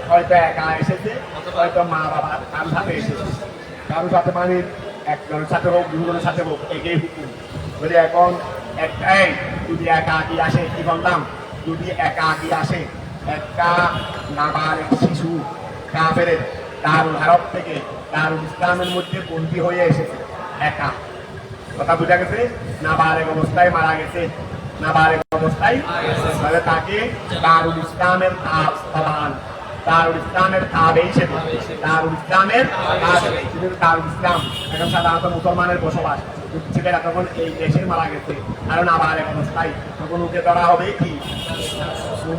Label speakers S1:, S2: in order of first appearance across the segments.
S1: হয়তো একা এসেছে, হয়তো মা বাবা কারোর সাথে এসেছে, কারোর সাথে মানে একজনের সাথে হোক, দুজনের সাথে হোক, এগিয়ে হুকুম। যদি এখন একটাই যদি একা আঁকি আসে, কি বললাম, যদি একা আঁকি আসে একটা নাবালিগ শিশু কাফেরের দারুল হারব থেকে দারুল ইসলামের মধ্যে বন্দী হয়ে এসেছে একা, কথা বুঝা গেছে, নাবালিগ অবস্থায় মারা গেছে, নাবালিগ অবস্থায়, তাহলে তাকে দারুল ইসলামের দারুল ইসলামের তাবে হিসেবে, দারুল ইসলামের দারুল ইসলাম এখন সাধারণত মুসলমানের বসবাস, ছেলেরা তখন এই দেশে মারা গেছে, কারণ নাবালিগ অবস্থায়, তখন ওকে ধরা হবে কি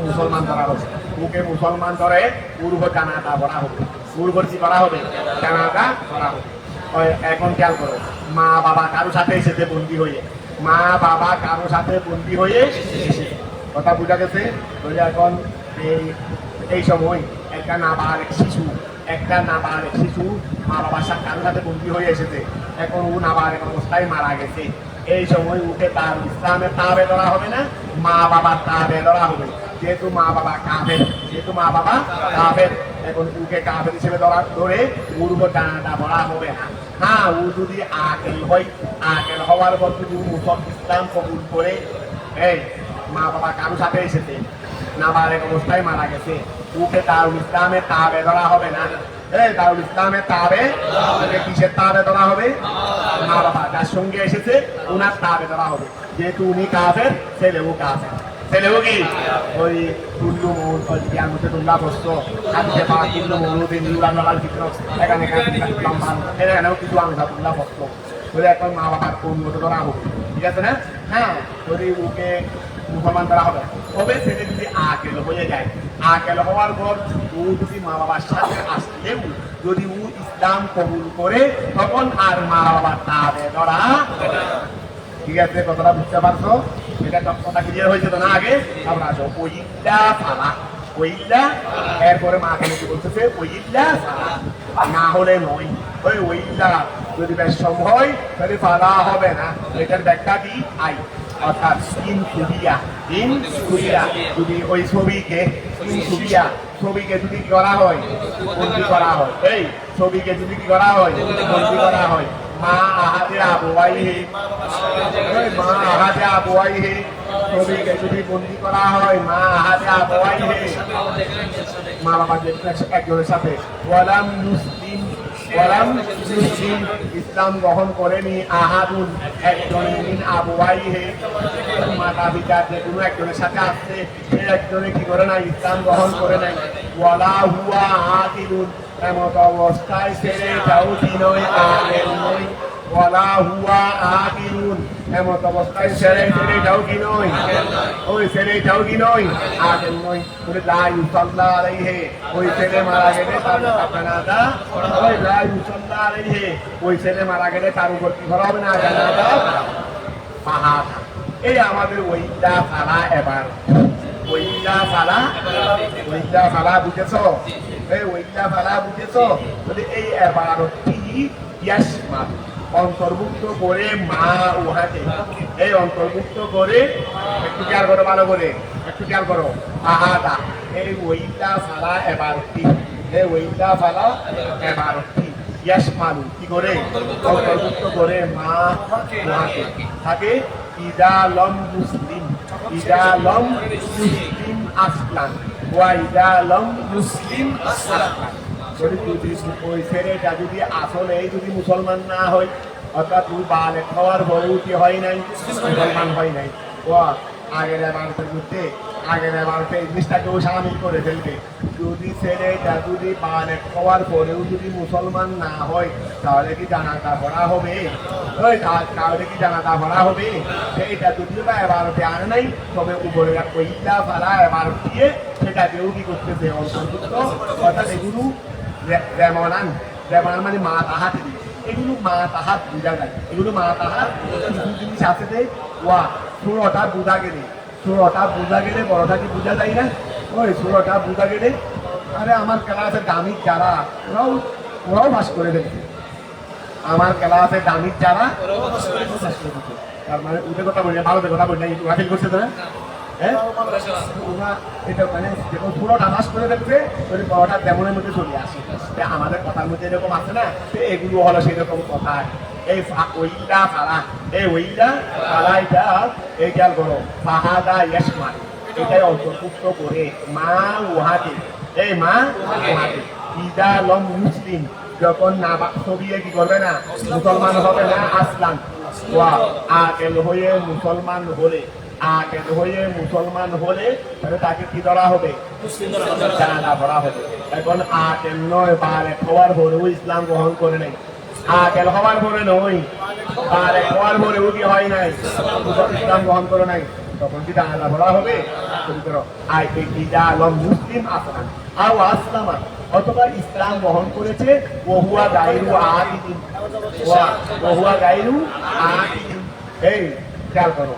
S1: মুসলমান ধরা হবে, ওকে মুসলমান ধরে পূর্ব জানাজা করা হবে, পূর্ব কি করা হবে, জানাজা করা হবে। এখন খেয়াল করো, মা বাবা কারো সাথে এসেছে বন্দী হয়ে, মা বাবা কারো সাথে বন্দী হয়ে এসেছে, কথা বোঝা গেছে। এখন এই সময় একটা নাবালিগ শিশু মা বাবার সাথে কারো সাথে বন্দী হয়ে এসেছে, এখন ও নাবালিগ অবস্থায় মারা গেছে, এই সময় ওকে তার ইসলামের তাবে ধরা হবে না, মা বাবার তাবে ধরা হবে, যেহেতু মা বাবা কাফের, এখন ওকে কাফের হিসেবে ধরে ওর উপর ডানাটা ভরা হবে না। হ্যাঁ, ও যদি আকেল হয়, আকেল হওয়ার পর যদি ইসলাম কবুল করে, এই মা বাবা কারো সাথে এসেছে, নাবালিগ অবস্থায় মারা গেছে, ওকে দারুল ইসলামের তাবে ধরা হবে না। দারুল ইসলামের তাবে, কিসের তাবে ধরা হবে, মা বাবা যার সঙ্গে এসেছে ওনার তাবে ধরা হবে, যেহেতু উনি কাফের, ছেলেও কাফের, ছেলেও কি ওই তুল্লু মৌলিয়ার মধ্যে তোমরা বসছো, তুল্লু মৌলুদ্দিন এখানেও কিছু আংশা তোমরা বসছো, এখন মা বাবার কোন মতো ধরা হবে, ঠিক আছে না। হ্যাঁ, যদি ওকে মুসলমান ধরা হবে, তবে সেটা যদি আকেল হয়ে যায়, আকেল হওয়ার পর ও যদি মা বাবার সাথে আসলেও যদি ও ইসলাম কবুল করে, তখন আর মা বাবার তাবে ধরা, ঠিক আছে, কথাটা বুঝতে পারছো, এটা কথা ক্লিয়ার হয়েছে তো না আগে। আমরা আসো ওইল্লা ফালা, ওইল্লা, এরপরে মা কেন কি বলতেছে, ওইল্লা ফালা, না হলে নয়, ওইল্লা যদি বেশ হয় তাহলে ফালা হবে না, এটার ব্যাখ্যা কি আই, অর্থাৎ যদি ওই ছবিকে যদি করা হয়, বন্দি করা হয়, এই ছবিকে যদি কি করা হয়, বন্দি করা হয়, মা আহাদে আবুয়াইহি, ছবিকে যদি বন্দি করা হয়, মা আহাদে আবুয়াইহি, মা বাবা যে একজনের সাথে, ওয়ালাম মুসলিম ইসলাম গ্রহণ করেনি, আহাদুন একজন, মিন আবুয়াইহি মাতা পিতা যে কোনো একজনের সাথে আসছে, সে একজনে কি করে নাই, ইসলাম গ্রহণ করে নাই, ওয়ালা হুয়া আকিলুন, এমত অবস্থায় ছেলেটাও কি নয়, আকিল নয়, ওয়ালা হুয়া আকিলুন, এমত অবস্থায় ছেলেটাও কি নয়, ওই ছেলেটাও কি নয়, আকিল নয়, বলে লা ইউসাল্লা আলাইহি, ওই ছেলে মারা গেলে তার জানাজা, ওই লা ইউসাল্লা আলাইহি, ওই ছেলে মারা গেলে তার উপর কি করা হবে না, জানাজা পাহাড়। এই আমাদের ওইটা ফালা, এবার ওইটা ফালা বুঝেছো, ওইটা ফালা বুঝেছো, এই এবারটি ইয়াসমাল অন্তর্ভুক্ত করে মা উহাকে, এই অন্তর্ভুক্ত করে, একটু খেয়াল করো ভালো করে, একটু খেয়াল করো, আহাদা, এই ওইটা ফালা এবারটি, এই ওইটা ফালা এবারটি ইয়াসমালু কি করে, অন্তর্ভুক্ত করে মা উহাকে থাকে, ইদা লম মুসলিম আসলাম, ওয়া ইদা লম মুসলিম আসলাম, যদি ওই ছেলেটা যদি আসলে যদি মুসলমান না হয়, অর্থাৎ তুই বালেক হওয়ার বয়সী হয় নাই, মুসলমান হয় নাই, ও আগের মানুষের মধ্যে এই জিনিসটাকেও সামিল করে ফেলবে, যদি ছেলেটা যদি বালেক হওয়ার পরেও যদি মুসলমান না হয়, তাহলে কি জানাজা পড়া হবে, সেইটা যদিও বা এবারতে আনে নাই, তবে উপরে ওইটা ফালা এবার দিয়ে সেটাকেও কি করতেছে অন্তর্ভুক্ত, অর্থাৎ এগুলো রেমনান মানে মা তাহাত, এগুলো মা তাহাত বোঝা যায়, এগুলো মা তাহাত কিছু জিনিস আছে, ওয়া ষোলোটা বোঝা গেলে বড়টা কি বোঝা যায় না, ওই ষোলোটা বোঝা গেলে, আরে আমার ক্লাসে দামিক যারা ওরাও বাস করে দেখছে, আমার ক্লাসে দামিক যারা, তার মানে উঠে কথা বলি, ভারতের কথা বলি না, ওরা ফিল করছে তো না, হ্যাঁ ওরা এটা মানে যখন পুরোটা নাশ করে দেখবে ওই বড়টা তেমনের মধ্যে চলে আসে আমাদের কথার মধ্যে এরকম আছে না এগুলো হলো সেরকম কথা এই ওইটা ফালা এই ওইটা ফালা এটা এই খেয়াল করো ফাহাদা ইয়াসমান এটাই অন্তর্ভুক্ত করে মা উহাতে এই মা উহাতে ইদা লম মুসলিম যখন না ছবিয়ে কি করবে না মুসলমান হবে না আসলাম আকেল হয়ে মুসলমান হলে আকেল হয়ে মুসলমান হলে তাকে কি ধরা হবে জানাজা ধরা হবে এখন আকেল নয় বারেক হওয়ার পরেও ইসলাম গ্রহণ করে নেই আকেল হওয়ার পরে নয় বারেক হওয়ার পরেও কি হয় নাই ইসলাম গ্রহণ করে নাই তখন কি জানাজা ধরা হবে মুসলিম আসলাম আও আসলামা অথবা ইসলাম গ্রহণ করেছে ওহুয়া গায়রু আকিদিন ওহুয়া গায়রু আকিদিন এই খেয়াল করো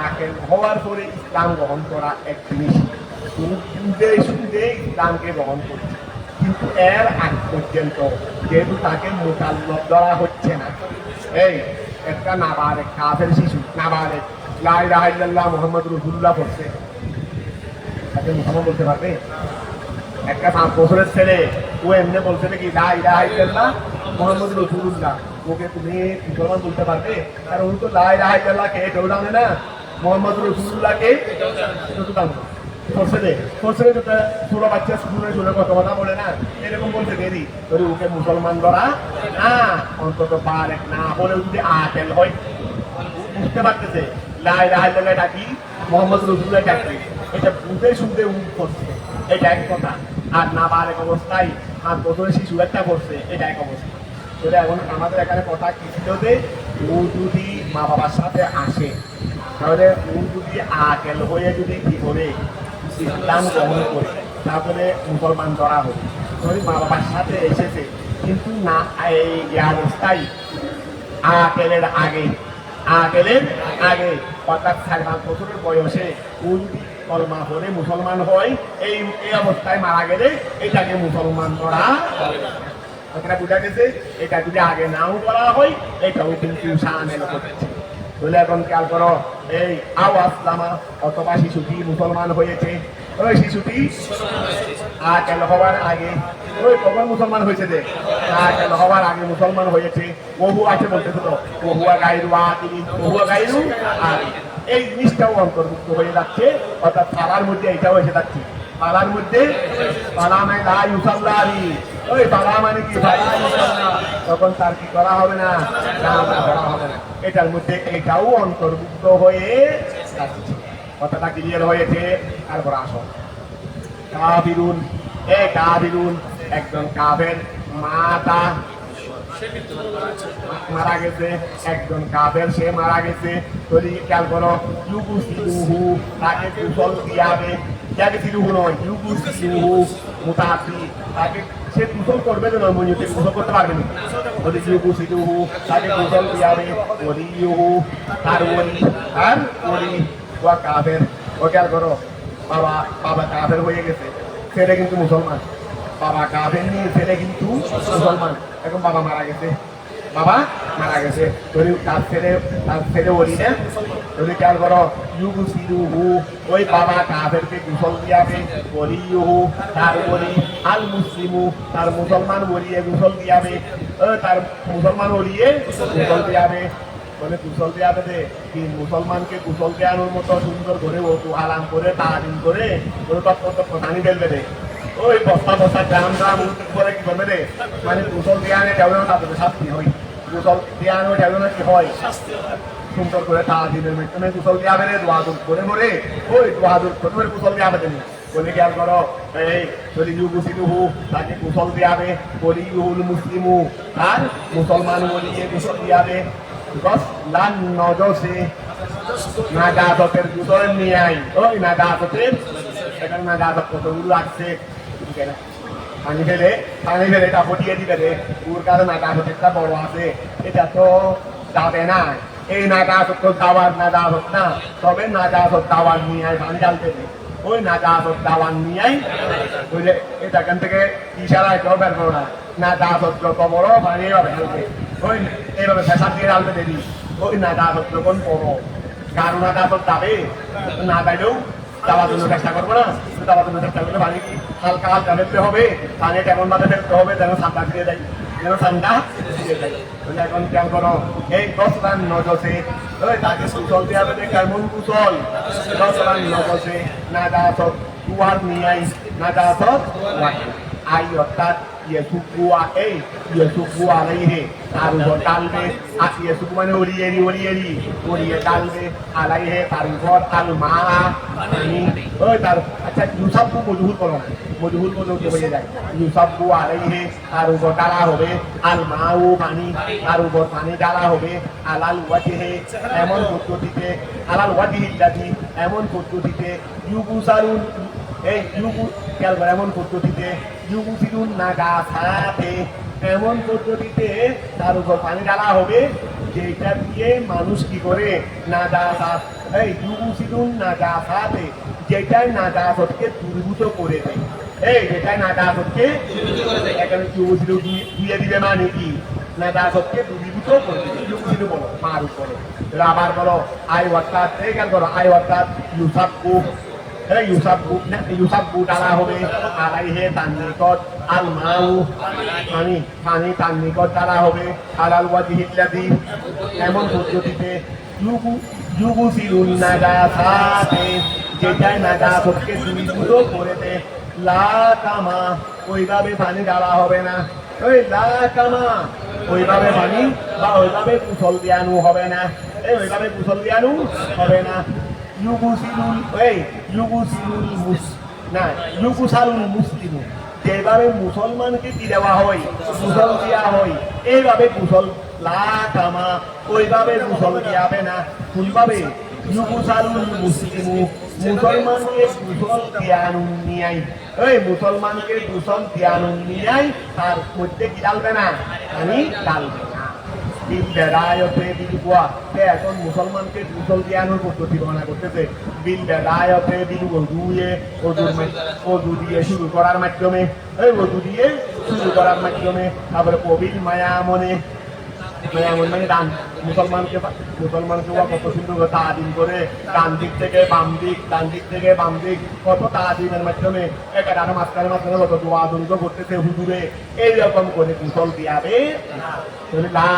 S1: আকেল হওয়ার পরে ইসলাম গ্রহণ করা এক জিনিস শুনতে ইসলামকে গ্রহণ করছে কিন্তু এর আগ পর্যন্ত যেহেতু তাকে মোতাল্লব ধরা হচ্ছে না এই একটা নাবালেগ কাফের শিশু নাবালেগ লা ইলাহা ইল্লাল্লাহ মুহাম্মদ রাসূলুল্লাহ পড়ছে তাকে মুসলমান বলতে পারবে একটা 5 বছরের ছেলে ও এমনি বলছে নাকি লা ইলাহা ইল্লাল্লাহ মুহাম্মদ রাসূলুল্লাহ ওকে তুমি মুসলমান বলতে পারবে আর ও তো লা ইলাহা ইল্লাল্লাহ কে কেউ জানে না মুহাম্মদ রাসূলুল্লাহ কে তো জানে পড়ছে তো ছোট বাচ্চা স্কুলে কথা বলে না এরকম বলতে দেরি তোর ওকে মুসলমান ধরা না অন্তত বারেক না বলে যদি আকেল হয় বুঝতে পারতেছে লা ইলাহা ইল্লাল্লাহ ডাকি মুহাম্মদ রাসূলুল্লাহ ডাকি এটা বুঝে শুনতে করছে এটা এক কথা আর না বারেক অবস্থায় 5 বছরের শিশু একটা করছে এটা এক অবস্থা সেটা এখন আমাদের এখানে কথা কি ছিল যে ও যদি মা বাবার সাথে আসে তাহলে ও যদি আকেল হয়ে যদি কি করে ইসলাম গ্রহণ করে তারপরে মুসলমান ধরা হবে ওই মা বাবার সাথে এসেছে কিন্তু না এই অবস্থায় আকেলের আগে অর্থাৎ 5.5 বছরের বয়সে ও যদি কলমা পড়ে মুসলমান হয় এই অবস্থায় মারা গেলে এটাকে মুসলমান ধরা হবে না কথাটা বোঝা গেছে এটা যদি আগে নাও করা হয় এটাও কিন্তু শামিল হচ্ছে বলে এখন খেয়াল করো এই আও আসলামা অথবা শিশুটি মুসলমান হয়েছে ওই শিশুটি আকেল হওয়ার আগে ওই কখন মুসলমান হয়েছে যে আকেল হওয়ার আগে মুসলমান হয়েছে বহু আছে বলতেছে তো বহুয়া গাইরু আকিদিন বহুয়া গাইরু আকিদিন এই জিনিসটাও অন্তর্ভুক্ত হয়ে যাচ্ছে অর্থাৎ পালার মধ্যে এটাও এসে যাচ্ছে পালার মধ্যে পালা মানে লা ইউসাল্লা আলী ওই পালা মানে কি তখন তার কি করা হবে না করা হবে না এটার মধ্যে এটাও অন্তর্ভুক্ত হয়ে যাচ্ছে কথাটা ক্লিয়ার হয়েছে তারপর আসো কাফিরুন কাফিরুন একজন কাফের মাতা মারা গেছে একজন কাফের সে মারা গেছে যদি খেয়াল করো ইউগুসিলুহু তাকে কুশল দিয়াবে যাকে সিলুহু নয় ইউগুসিলুহু মুতাহাতি তাকে সে কুশল করবে না মনিতে কুশল করতে পারবে না যদি ইউগুসিলুহু তাকে কুশল দিয়াবে ওলিয়ুহু তার ওলি আর ওলি ওয়া কাফের ও খেয়াল করো বাবা কাফের হয়ে গেছে ছেলে কিন্তু মুসলমান বাবা কাফের নিয়ে ছেলে কিন্তু মুসলমান এখন বাবা মারা গেছে তার ছেলে ওলি না যদি খেয়াল করো ইউগুসিলুহু ওই বাবা কাফেরকে কুশল দিয়াবে ওলিয়ুহু তার ওলি আল মুসলিমু তার মুসলমান ওলিয়ে কুশল দিয়াবে তার মুসলমান ওলিয়ে কুশল দিয়াবে বলে কুশল দেওয়াবে দে কি মুসলমানকে কুশল দেওয়ানোর মতো সুন্দর করে ও আরাম করে তালিম করে ওর তত্ত্ব পানি ফেলবে দে ওই বস্তা গ্রাম করে কি করবে রে মানে কুশল দেওয়ানে দেওয়ানো তাদের শাস্তি হয় কুশল দেওয়ানো দেওয়ানো কি হয় সুন্দর করে তালিমের মাধ্যমে কুশল দেওয়াবে রে দোয়াদুর করে মরে ওই দোয়াদুর করে কুশল দেওয়াবে তুমি বলে খেয়াল করো এই যদি ইউগুসিলুহু তাকে কুশল দেওয়াবে ওলিয়ুহুল মুসলিমু আর মুসলমান ওলিয়ে কুশল দেওয়াবে লান নজসে নাজাতের দুধর নিয়ে আই ওই নাজাতের এখানে নাজাত কতগুলো আসছে পানি ফেলে এটা ফটিয়ে দিবে রে ওর কাছে নাজাতেরটা বড় আছে এটা তো যাবে না এই নাজাত তো দাওয়ার নাজাত না তবে নাজাত দাওয়ার নিয়ে আয় পানি ঢালতে ওই নাজাত দাওয়ার নিয়ে আই বুঝলে এটা এখান থেকে ইশারায় কেউ বের করো না নাজাত যত বড় পানি হবে ওই এইভাবে ফেসাদ দিয়ে ডালতে দেরি ওই নাজাত যখন পড়ো কারণ আদালত যাবে না যাইলেও যাওয়ার জন্য চেষ্টা করবো না, যাওয়ার জন্য চেষ্টা করলে পানি কি হালকা হালকা ফেলতে হবে, পানি এমন ভাবে ফেলতে হবে যেন ঠান্ডা ফিরে যায়, যেন ঠান্ডা ফিরে যায়। এখন কেমন করো এই 10 রান নজসে তাকে কুশল দেওয়া হবে, কেমন কুশল 10 রান নজসে না যাওয়া কুয়ার নিয়াই না যাওয়া আই অর্থাৎ Yesugua Yesugua alaihe tarugo talbe Yesugu মানে ওরিয়ে talbe alaihe tarugo alma ini তার আচ্ছা ইউসাবু মজহুল করো না, মজহুল করলে হয়ে যায় ইউসাবু alaihe tarugo ডালা হবে আলমাউ পানি তারুগো পানি ডালা হবে আলাল ওয়াজহে এমন পদ্ধতিতে আলাল ওয়াজহিল্লাতি এমন পদ্ধতিতে ইউগুসারুন এই ইউগু খেয়াল করে এমন পদ্ধতিতে ইউগুসিরুন নাগাসাতে এমন পদ্ধতিতে তার উপর পানি ঢালা হবে যেটা দিয়ে মানুষ কি করে নাজাসাত এই ইউগুসিরুন নাগাসাতে যেটাই নাজাসতকে দূরীভূত করে দেয়, এই যেটাই নাজাসতকে এখানে ইউগুসিরু দিয়ে দিবে মানে কি নাজাসতকে দূরীভূত করে দেবে। ইউগুসিরু বলো মার উপরে আবার বলো আই অর্থাৎ এই খেয়াল করো আই অর্থাৎ ইউসাবু ইউসাবু ডালা হবে আলাইহে তার নিকট আল মাউ পানি তার নিকট ডালা হবে আলাল ওয়াজহিল্লাযী এমন পদ্ধতিতে ইউগুসিরুন নাজাসাতে যেটাই নাজাসতকে দূরীভূত করে দেয়। লা কামা ওইভাবে পানি ডালা হবে না, ওই লা কামা ওইভাবে পানি বা ওইভাবে কুশল দিয়ানো হবে না, এই ওইভাবে কুশল দিয়ানো হবে না। ইউগুসালুল মুসলিমু যেভাবে মুসলমানকে কি দেওয়া হয় কুশল দেওয়া হয় এইভাবে কুশল লা কামা ওইভাবে কুশল দেওয়াবে না। কোনভাবে ইউগুসালুল মুসলিমু মুসলমানকে কুশল জ্ঞান নিয়াই ওই মুসলমানকে কুশল জ্ঞান নিয়াই তার মধ্যে কি ডালবে না আমি ডালবে না। এখন মুসলমানকে কুশল জ্ঞানের পদ্ধতি বর্ণনা করতেছে বিল বেদায়তে বিল ওযু দিয়ে শুরু করার মাধ্যমে তারপরে কবিল মায়ামনে মানে ডান মুসলমানকে কত সুন্দর তাদিম করে ডান দিক থেকে বাম দিক কত তাদিমের মাধ্যমে একটা মাঝখানে কত দোয়া দরিদ্র করতেছে হুজুরে এইরকম করে কুশল দিয়াবে না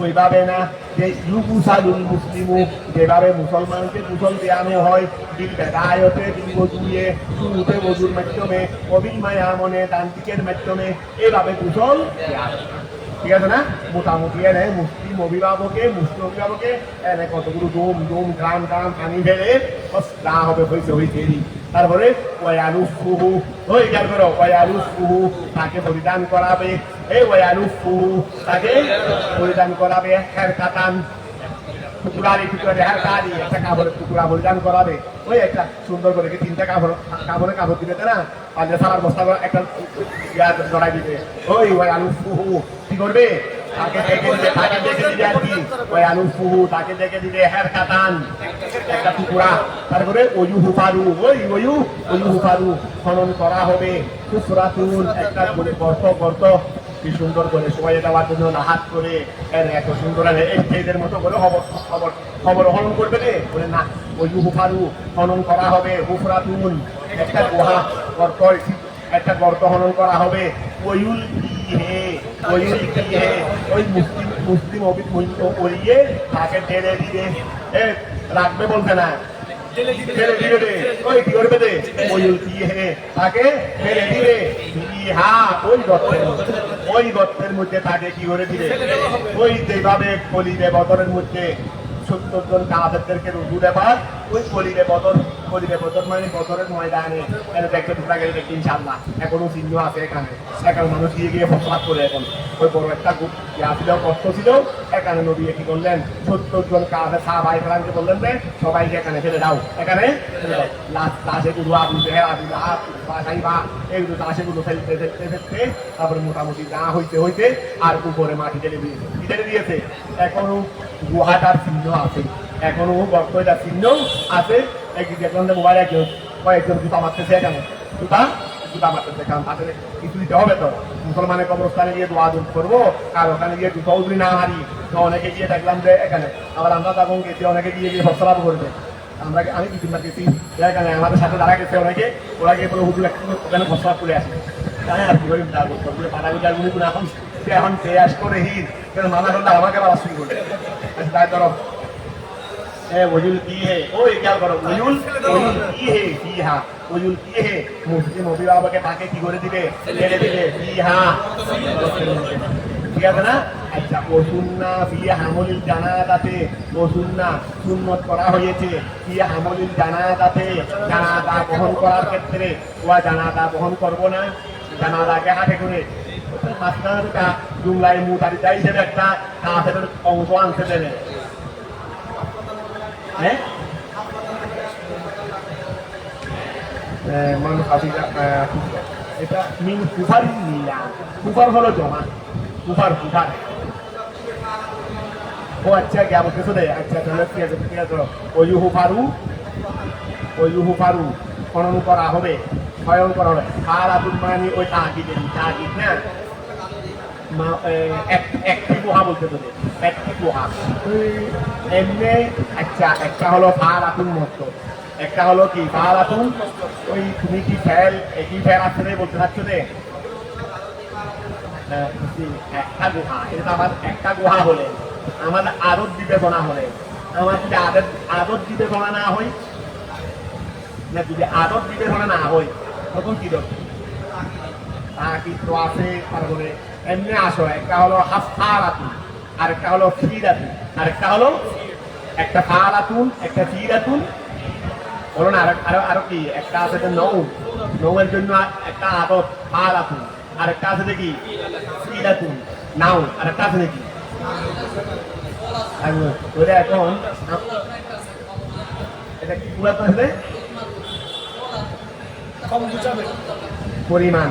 S1: ওইভাবে না যে ইউগুসালুল মুসলিমু যেভাবে মুসলমানকে কুশল দেওয়ানো হয় বিল বেদায়তে বিল ওযুয়ে শুরুতে ওযুর মাধ্যমে কবিল মায়ামনে ডান দিকের মাধ্যমে এইভাবে কুশল দেওয়াবে। ঠিক আছে না? মোটামুটি এনে মুসলিম অভিভাবকে এনে কতগুলো ডোম গ্রাম পানি ফেলে না হবে হয়েছে তারপরে ওয়ালুফুহু ওই খেয়াল করো ওয়ালুফুহু তাকে পরিধান করাবে এই ওয়ালুফুহু তাকে পরিধান করাবে হেরকাতান টুকরারি হেরকারি একটা কাপড়ের টুকরা পরিধান করাবে ওই একটা সুন্দর করে তিনটা কাপড় দিবে না আর সারার বস্তা একটা জড়াই দিবে ওই ওয়ালুফুহু কি করবে তাকে দেখে দিবে আর কি ওয়ালুফুহু তাকে দেখে দিবে হেরকাতান একটা টুকরা। তারপরে ওয়ুহুফারু ওয়ুহুফারু খনন করা হবে কুফরাতুন একটা গর্ত কি সুন্দর করে সবাই দেওয়ার জন্য হাত করে এত সুন্দর এদের মতো করে খবর হনন করবে রে বলে না ওয়ুহুফারু খনন করা হবে হুফরাতুন একটা গুহা একটা গর্ত হনন করা হবে ওয়ুল ওই মুসলিম ওরিয়ে তাকে ঢেলে দিবে রাখবে বলছে না ওই গর্তের মধ্যে তাকে কি করে দিবে ওই যেভাবে কলিবে বদরের মধ্যে 70 জন কাফেরদেরকে রুজু দেবার ওই কলিবে বদর মানে বদরের ময়দানে দেখতে তোমরা গেলে দেখি ইনশাআল্লাহ এখনো চিহ্ন আছে এখানে মানুষ গিয়ে ফসলাত করে এখন ওই বড় একটা ছিল কষ্ট ছিল এখানে নবী কি করলেন 70 জন কাফের সাহাবায়ে কেরামকে বললেন যে সবাইকে এখানে ফেলে দাও এখানে লাশে গুলো আবু জেহেল আবু লাহাব সাইবা এইগুলো লাশেগুলো ফেলতে তারপরে মোটামুটি না হইতে আর উপরে মাটি ঢেলে দিয়েছে এখনো গুহাটার চিহ্ন আছে এখনো গর্তটার চিহ্ন আছে একদিকে মোবাইল কয়েকজন জুতা মারতেছে এখানে জুতা জুতা মারতেছে, কারণ তাদের কিছু দিতে হবে তো। মুসলমানের কবরস্থানে গিয়ে দোয়া দুধ করবো, আর ওখানে গিয়ে জুতাও যদি না হারি, তো অনেকে গিয়ে দেখলাম যে এখানে আবার আমরা তখন গেছি, অনেকে গিয়ে ফসলাপ করবে। আমি কি তিনবার গেছি, এখানে আমাদের সাথে যারা গেছে অনেকে, ওরা গিয়ে বলে হুজুর ওখানে ফসলাপ করে আসে। তাই আর কি করি, এখন পেঁয়াজ করে হির মাথা করলে আমাকে আবার শুরু করবে। তাই ধরো वजूल की है, ओए क्या करो वजूल की है ফিহা वजूल की है, মুসলিম অভিভাবকে তাকে কি করে দিবে, ছেড়ে দিবে ফিহা, ঠিক আছে না? আচ্ছা, ও সুন্না ফি হামলিল জানাজাতে, ও সুন্না সুন্নত করা হয়েছে ফি হামলিল জানাজাতে, জানাজা বহন করার ক্ষেত্রে। ওয়া জানাজা বহন করবো না, জানাজাকে হাতে করে মাসনারটা জুমলায় মুতারিদা হিসেবে একটা কাফেরের অংশ আনতে দেবে। এটা মিন কুফার নিয়া, কুফার হলো জমা, কুফার কুফার। ও আচ্ছা কে বলতেছো রে? আচ্ছা তাহলে ঠিক আছে, ঠিক আছে। ওয়ুহু ফারু, ওয়ুহু ফারু খনন করা হবে, ক্ষয়ন করা হবে। আর আবুল মানি ওই তাকিদ না, একটি গুহা বলতে তোদের, একটি গুহা এমনি। আচ্ছা, একটা হলো ফালাতুন মত, একটা হলো কি ফালাতুন, ওই তুমি কি ফেল একই ফেল আসছে বলতে চাচ্ছ যে একটা গুহা, এটা আমার একটা গুহা হলে আমাদের আদত বিবেচনা হলে, আমার যদি আদত বিবেচনা না হয় না, যদি আদত বিবেচনা না হয় তখন কি দরকার? কিন্তু আছে তারপরে এমনি আসো। একটা হলো হাফারাতুন, আরেকটা হলো ফিরাতুন, আরেকটা হলো একটা ফালাতুন, একটা ফিরাতুন, বলো না? আরো কি একটা আছে নৌ, নৌয়ের জন্য একটা আদত ফালাতুন, আরেকটা আছে দেখি ফিরাতুন নাও, আরেকটা আছে নাকি ওটা এখন এটা কি পুরাতো আসলে পরিমাণ।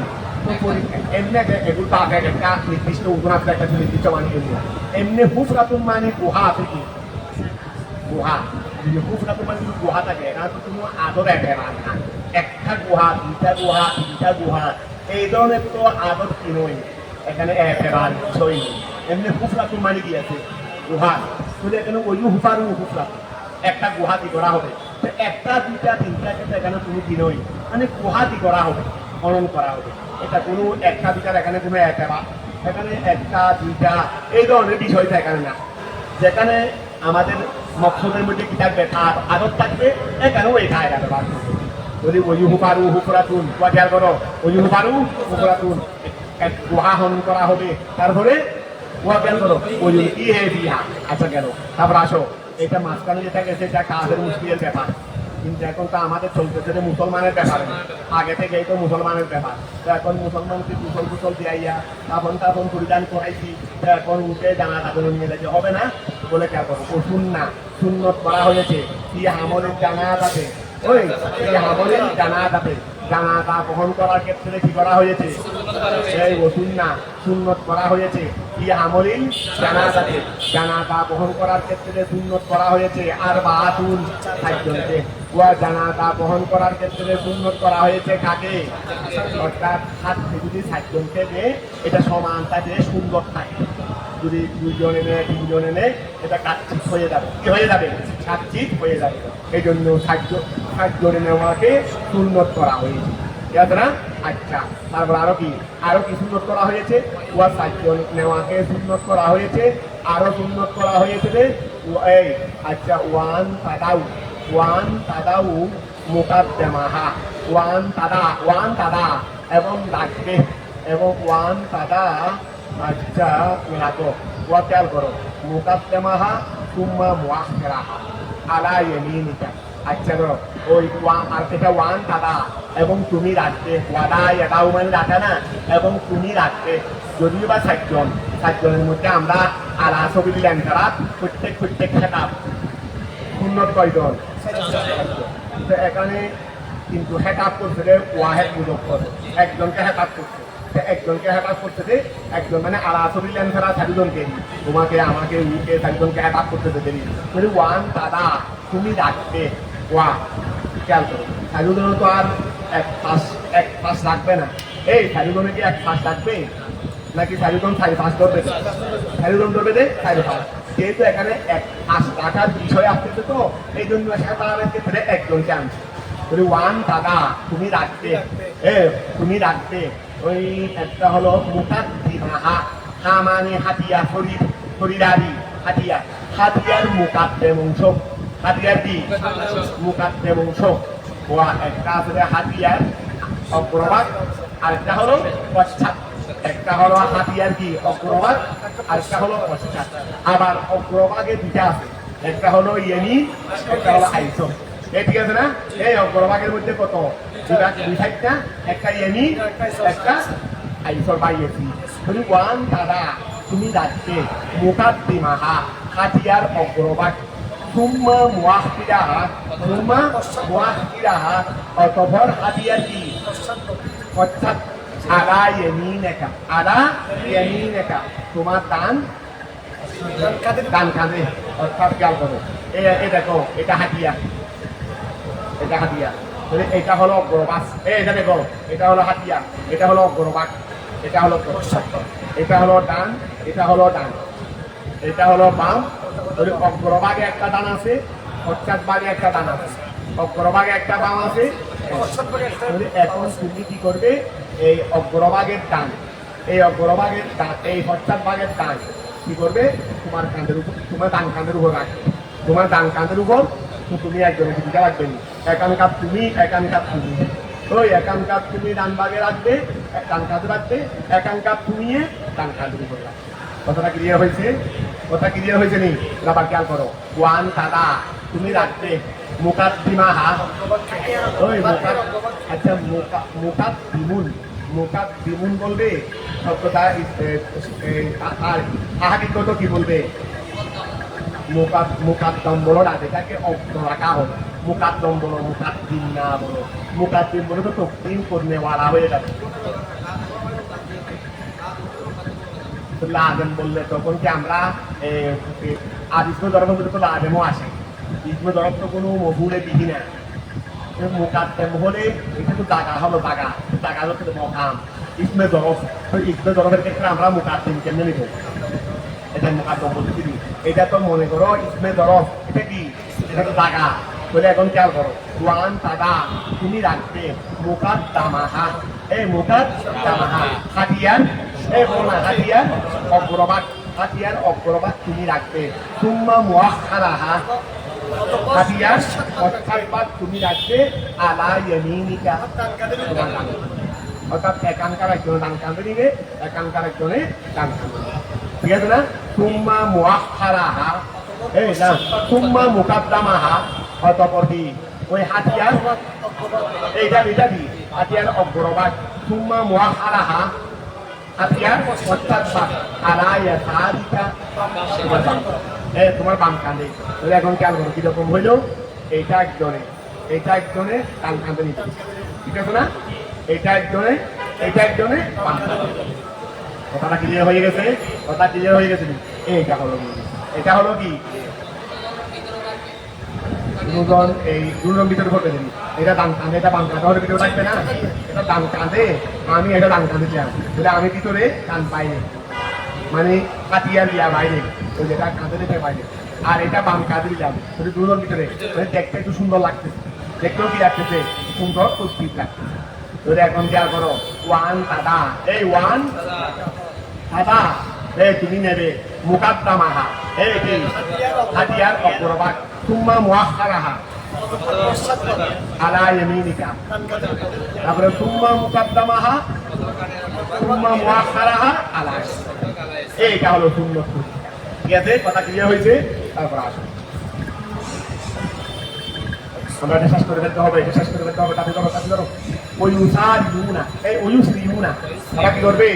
S1: এমনি এগুলো তো আগে একটা নির্দিষ্ট উদাহরণ আছে, একটা নির্দিষ্ট মানে এমনি হুফরাতুন মানে গুহা আছে কি গুহা, যদি হুফরাতুন মানে যদি গুহা থাকে এটা তো কোনো আদর একেবারে না। একটা গুহা, দুইটা গুহা, তিনটা গুহা, এই ধরনের তো আদর কি নয়, এখানে একেবারে বিষয় নেই। এমনি হুফরাতুন মানে কি আছে গুহা, তাহলে এখানে ওই হুফারু হুফরাত একটা গুহা কি করা হবে, একটা দুইটা তিনটা ক্ষেত্রে এখানে কোনো কি নয়, মানে গুহা কি করা হবে, খনন করা হবে। এটা কোনো একটা দুইটার এখানে কোনো এখানে একটা দুইটা এই ধরনের বিষয়টা এখানে না। যেখানে আমাদের মকসদের মধ্যে কি থাকবে, আদত থাকবে, এখানেও এই কায়দা ব্যবহার করবে। যদি ওয়ুহু পারু হুফরাতুন, খেয়াল করো, ওয়ুহু পারু হুফরাতুন এক গুহা খনন করা হবে, তারপরে ওয়া খেয়াল করো ওয়ুল কি হে বিহা। আচ্ছা গেল, তারপর আসো এটা মাঝখানে যেটা গেছে এটা কাজের মুশকিলের ব্যাপার, কিন্তু এখন তো আমাদের চলতেছে যে মুসলমানের ব্যাপার, আগে থেকে এই তো মুসলমানের ব্যাপার। তো এখন মুসলমানকে কুশল দিয়াইয়া তখন পরিধান করাইছি, এখন উঠে জানা তাদের নিয়ে যেতে হবে না বলে কে করবো। ও সুন্নত করা হয়েছে কি আমলের জানাজাতে, ওই এই আমলের জানাজাতে জানাজা বহন করার ক্ষেত্রে কি করা হয়েছে, এই ও সুন্নত করা হয়েছে কি আমলিন জানাজাতে জানাজা বহন করার ক্ষেত্রে সুন্নত করা হয়েছে। আর বাতুন সাতজনকে, ওয়া জানাজা বহন করার ক্ষেত্রে সুন্নত করা হয়েছে কাকে, অর্থাৎ যদি সাতজনকে নেয় এটা সমান থাকে, সুন্দর থাকে। যদি দুইজনে নেয় তিনজনে নেয় এটা কাটচিত হয়ে যাবে, কি হয়ে যাবে, কাটচিত হয়ে যাবে। এই জন্য সাতজনে নেওয়াকে সুন্নত করা হয়েছে, ঠিক আছে না? আচ্ছা, তারপর আরো কি সুন্নত করা হয়েছে, ওয়া সাতজন নেওয়াকে সুন্নত করা হয়েছে, আরো সুন্নত করা হয়েছে রে এই। আচ্ছা, ওয়ান তাদাউ মুকাদ্দামাহা, ওয়ান তাদা এবং রাখবে, এবং ওয়ান তাদা। আচ্ছা রাখো, ওয়া খেয়াল করো মুকাদ্দামাহা সুম্মা মুআখিরাহা আলা ইয়ামিনিকা। আচ্ছা ধরো ওই আর এটা ওয়ান তাদা এবং তুমি রাখবে, ওয়াদা এটাও মানে রাখে না, এবং তুমি রাখবে। যদিও বা সাতজনের মধ্যে আমরা আলা সবিল লেনকারাত প্রত্যেক সেটা উন্নত কয়জন, এখানে কিন্তু হেটাপ করছে যে ওয়াহেদ বুঝক করে একজনকে হেটাপ করছে, একজনকে হেটাপ করছে যে একজন মানে আলা সবিল লেনকারা চারজনকে, তোমাকে আমাকে উকে চারজনকে হেটাপ করতেছে দেরি মানে ওয়ান দাদা তুমি রাখবে। ওয়া খেয়াল করো চারজন তো আর এক এক পাশ রাখবে না। এই ফেরুদনে কি এক পাশ রাখবে নাকি ফেরুদন 4.5 ধরবে? ফেরুদন ধরবে যে 4.5। যেহেতু এখানে এক পাশ রাখার বিষয় আসতেছে, তো এই জন্য এখানে তারা ক্ষেত্রে একজনকে আনছে। ওয়ান দাদা তুমি রাখবে, তুমি রাখবে। ওই একটা হলো মুকাদ্দিমা, হা মানে হাতিয়া, শরীরারি হাতিয়া, হাতিয়ার মুকাদ্দেম অংশ। হাতিয়ার কি? মুকাদ্দেম অংশ। একটা আছে হাতিয়ার অগ্রভাগ, আরেকটা হলো পশ্চাৎ। একটা হলো হাতিয়ার কি? অগ্রভাগ, আরেকটা হলো পশ্চাৎ। আবার অগ্রভাগে দুটা আছে, একটা হলো ইয়েমিন, একটা হলো আইসর। ঠিক আছে না? এই অগ্রভাগের মধ্যে কত? দুই সাইডটা, একটা ইয়েমিন, একটা আইসর বাইয়েছি। ওয়ান দাদা তুমি রাখবে মুকাদ্দিমাহা, হাতিয়ার অগ্রভাগ, সুম্মা মুআখিরাহা, সুম্মা মুআখিরাহা, অতঃপর হাতিয়ার কি? পশ্চাৎ। আলা ইয়ামিনাকা, আলা ইয়ামিনাকা, তোমার ডান কাঁধে। অর্থাৎ খেয়াল করো, এই দেখো এটা হাতিয়া, এটা হাতিয়া। এটা হলো অগ্রভাগ, এটা দেখো এটা হলো হাতিয়া, এটা হলো অগ্রভাগ, এটা হলো পশ্চাৎ। এটা হলো ডান, এটা হলো ডান, এটা হলো বাম। অগ্রভাগে একটা ডান আছে, পশ্চাৎ ভাগে একটা ডান আছে। অগ্রভাগে একটা বাম আছে। এখন তুমি কি করবে? এই অগ্রভাগের ডান, এই অগ্রভাগের ডান, এই পশ্চাৎ ভাগের ডান কি করবে? তোমার কাঁধের উপর, তোমার ডান কাঁধের উপর রাখবে। তোমার ডান কাঁধের উপর তুমি একজনের ভূমিকা রাখবে। একান কাপ তুমি, একান কাপ তুমি। ওই একান কাপ তুমি ডান ভাগে রাখবে, ডান কাঁধে রাখবে। একান কাপ তুমি ডান কাঁধের উপর রাখবে। কথাটা ক্লিয়ার হয়েছে? কথা ক্লিয়ার হয়েছে নি? আবার খেয়াল করো, ওয়ান দাদা তুমি রাখবে মুকাদ্দিমাহা, ওই আচ্ছা মুকাদ্দিমুন বলবে শব্দটা, আহাকিগত কি বলবে? মুকাদ্দম বলো না, যেটাকে অগ্র রাখা হলো। মুকাদ্দম বলো, মুকাদ্দিম না বলো। মুকাদ্দিম বলে তো তকদিম করনে ওয়ালা হয়ে যাবে। লাদেম বললে তখন কি আমরা আর ইসমে ধরব বলে তো লাদেমও আসে। ইসমে ধরব তো কোনো মহুলে বিধি না। মুকাদ্দেম হলে এটা তো জাগা হলো, জাগা হচ্ছে মকাম। ইসমে ধরব, ইসমে ধরবের ক্ষেত্রে আমরা মুকাদ্দিম কেমনে নিব? এটা মুকাদ্দম বলতে দিবি। এটা তো মনে করো ইসমে ধরব, এটা কি? এটা তো জাগা বলে। এখন খেয়াল করো, ওয়ান দাদা তুমি রাখবে মুকাদ্দামাহা, এই মুকাদ্দামাহা হাতিয়ার, এই বলো না হাতিয়ার অগ্রভাগ, হাতিয়ার অগ্রভাগ তুমি রাখবে। সুম্মা মুআখিরাহা, হাতিয়ার পশ্চাৎ ভাগ তুমি রাখবে। আলা ইয়ামিনিকা, অর্থাৎ একানকার একজনে ডান কাঁধে নিবে, একানকার একজনে ডান কাঁধে। ঠিক আছে না? সুম্মা মুআখিরাহা, এই না সুম্মা মুকাদ্দামাহা, অতঃপর কি? ওই হাতিয়ার এইটা কি? হাতিয়ার অগ্রভাগ। সুম্মা মুআখিরাহা, হাতিয়ার পশ্চাৎ ভাগ। আলা ইয়াসারিকা, তোমার বাম কাঁধে। এখন খেয়াল করো কিরকম হইল? এইটা একজনে, এইটা একজনে ডান কাঁধে নিতে। ঠিক আছে না? এইটা একজনে, এইটা একজনে বাম কাঁধে। কথাটা ক্লিয়ার হয়ে গেছে? কথা ক্লিয়ার হয়ে গেছে? এইটা হলো, এটা হলো কি? দুজন, এই দুজন ভিতরে পড়বে দিন। এটা ডান কাঁধে, এটা বাম কাঁধে, ভিতরে থাকবে না। এটা ডান কাঁধে, আমি এটা ডান কাঁধে চাই, আমি ভিতরে কান পাইনি, মানে কাটিয়া দিয়া বাইরে, ওই যেটা কাঁধে দিতে বাইরে। আর এটা বাম কাঁধে দিলাম, দুজন ভিতরে। মানে দেখতে একটু সুন্দর লাগতেছে, দেখতেও কি লাগতেছে? সুন্দর তদ্বির লাগতেছে। এখন খেয়াল করো, ওয়ান দাদা, এই ওয়ান দাদা, এই তুমি নেবে মুকাদ্দামাহা, এই কি? হাতিয়ার অগ্রভাগ। সুম্মা মুআখিরাহা, আলা ইয়ামিনিকা। তারপরে সুম্মা মুকাদ্দামাহা, সুম্মা মুআখিরাহা, আলা। এইটা হলো সুন্নাত। ঠিক আছে? কথা ক্লিয়ার হয়েছে? তারপর আসুন আমরা এটা শেষ করে ফেলতে হবে, এটা শেষ করে ফেলতে হবে। তাতে ধরো ওয়ুসারিউনা, এই ওয়ুসরিউনা, তারা কি করবে?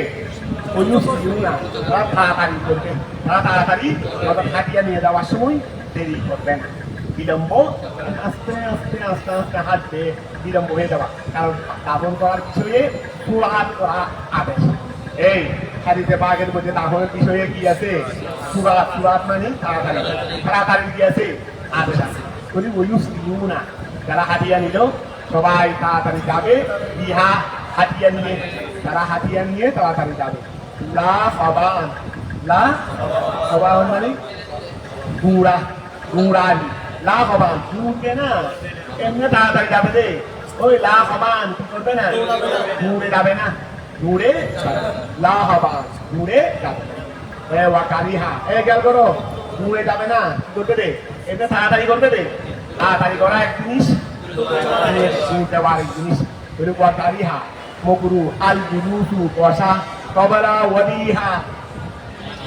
S1: ওয়ুসরিউনা, তারা তাড়াতাড়ি করবে। তারা তাড়াতাড়ি হাতিয়া নিয়ে যাওয়ার সময় দেরি করবে না। বিলম্ব, আস্তে আস্তে আস্তে আস্তে হাঁটবে, বিলম্ব হয়ে যাওয়া। কারণ দাফন করার বিষয়ে সুরাত করা আদেশ। এই হাদিসে পাকের মধ্যে দাফনের বিষয়ে কি আছে? সুরাত, সুরাত মানে তাড়াতাড়ি, তাড়াতাড়ি কি আছে? আদেশ আছে। ওয়ুসরিউনা, যারা হাতিয়া নিল সবাই তাড়াতাড়ি যাবে ইহা হাতিয়ার নিয়ে, তারা হাতিয়ার নিয়ে তাড়াতাড়ি যাবে। লা হবান, লা হবান মানে গুঁড়া, গুঁড়ালি, লা হবান ঘুরবে না, এমনি তাড়াতাড়ি যাবে রে। ওই লা হবান কি করবে না, ঘুরে যাবে না, ঘুরে লা হবান ঘুরে যাবে না। ওয়াকারিহা খেয়াল করো, ঘুরে যাবে না, কি করবে রে, এটা তাড়াতাড়ি করবে রে, তাড়াতাড়ি করা এক জিনিস, দেওয়ার এক জিনিস। ওয়াকারিহা মকরু আল জুলুসু বসা, কবরা ওয়াদিহা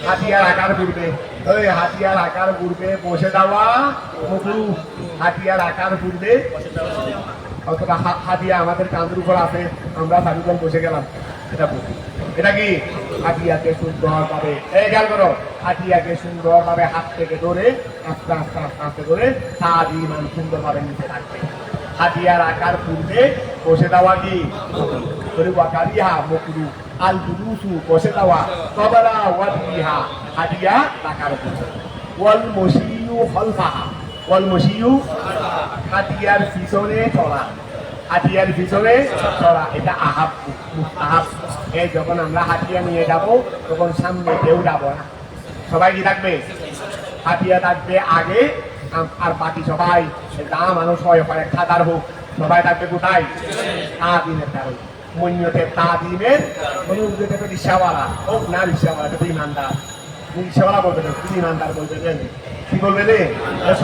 S1: হাতিয়ার আকার পূর্বে, ওই হাতিয়ার আকার পূর্বে বসে দেওয়া মকরু, হাতিয়ার আকার পূর্বে অথবা হাতিয়া আমাদের কাঁধের উপর আছে, আমরা চারিজন বসে গেলাম, এটা বুঝি। এটা কি হাতিয়াকে সুন্দর ভাবে খেয়াল করো, হাতিয়াকে সুন্দর ভাবে হাত থেকে ধরে আস্তে আস্তে আস্তে আস্তে করে সাদিমান সুন্দর ভাবে নিচে রাখবে। হাতিয়ার আকার পূর্বে বসে দেওয়া কি ওয়াকারিহা মকরু আল জুলুসু বসে দেওয়া, কবরা ওয়াদিহা হাতিয়া আকার পূর্বে, ওয়াল মশিউ খলফাহা, ওয়াল মশিউ হাতিয়ার পিছনে চলা, হাতিয়ার পিছনে চলা, এটা আহাব মুস্তাহাব। এই যখন আমরা হাতিয়া নিয়ে যাব তখন সামনে কেউ যাব না, সবাই কি থাকবে, হাতিয়া থাকবে আগে, আর বাকি সবাই যা মানুষ হয় কয়েক হাজার হোক সবাই থাকবে কোথায়, তাদিনের দ্বারা মন্যতে তাদিনের রিক্সাওয়ালা হোক না, রিক্সাওয়ালা তো ইমানদার, রিক্সাওয়ালা বলবে না, তুমি ইমানদার বলবে কি বলবে রে,